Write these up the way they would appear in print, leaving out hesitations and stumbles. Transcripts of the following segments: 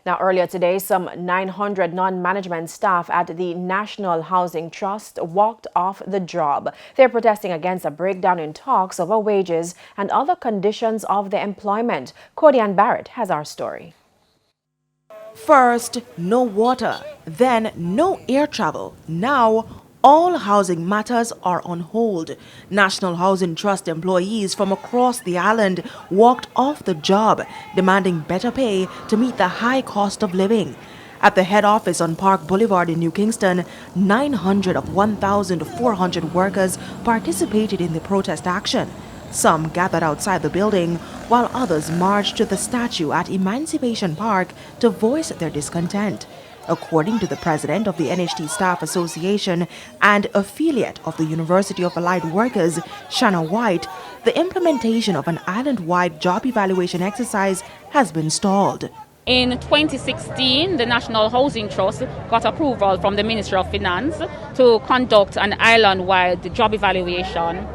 Now, earlier today, some 900 non-management staff at the National Housing Trust walked off the job. They're protesting against a breakdown in talks over wages and other conditions of their employment. Cody-Ann Barrett has our story. First, no water, then no air travel. Now, all housing matters are on hold. National Housing Trust employees from across the island walked off the job, demanding better pay to meet the high cost of living. At the head office on Park Boulevard in New Kingston, 900 of 1,400 workers participated in the protest action. Some gathered outside the building, while others marched to the statue at Emancipation Park to voice their discontent. According to the president of the NHT Staff Association and affiliate of the University of Allied Workers, Shanna White, the implementation of an island-wide job evaluation exercise has been stalled. In 2016, the National Housing Trust got approval from the Ministry of Finance to conduct an island-wide job evaluation.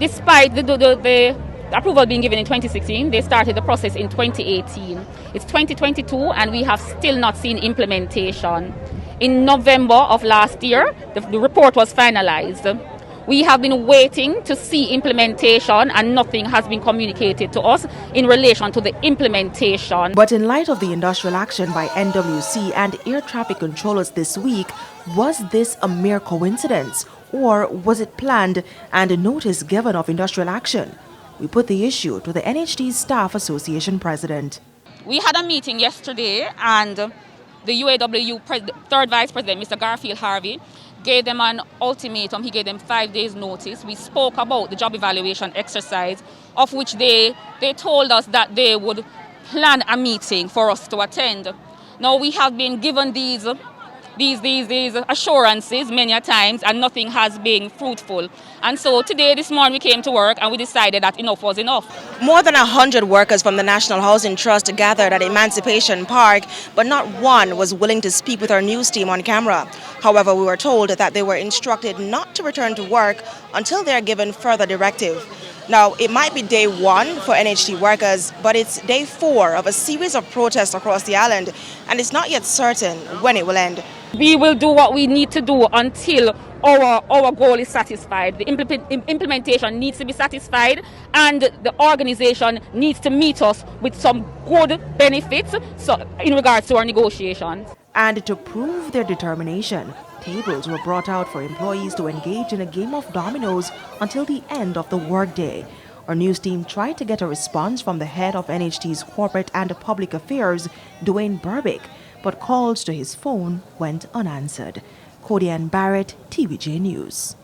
Despite the approval being given in 2016, they started the process in 2018. It's 2022 and we have still not seen implementation. In November of last year, the report was finalized. We have been waiting to see implementation and nothing has been communicated to us in relation to the implementation. But in light of the industrial action by NWC and air traffic controllers this week, was this a mere coincidence or was it planned and a notice given of industrial action? We put the issue to the NHT Staff Association president. We had a meeting yesterday and the UAW third vice president, Mr. Garfield Harvey, gave them an ultimatum. He gave them 5 days notice. We spoke about the job evaluation exercise, of which they told us that they would plan a meeting for us to attend. Now we have been given these assurances many a times and nothing has been fruitful. And so this morning we came to work and we decided that enough was enough. More than 100 workers from the National Housing Trust gathered at Emancipation Park, but not one was willing to speak with our news team on camera. However, we were told that they were instructed not to return to work until they are given further directive. Now, it might be day one for NHT workers, but it's day 4 of a series of protests across the island, and it's not yet certain when it will end. We will do what we need to do until our goal is satisfied. The implementation needs to be satisfied and the organization needs to meet us with some good benefits in regards to our negotiations. And to prove their determination, tables were brought out for employees to engage in a game of dominoes until the end of the workday. Our news team tried to get a response from the head of NHT's Corporate and Public Affairs, Dwayne Burbick, but calls to his phone went unanswered. Cody-Ann Barrett, TVJ News.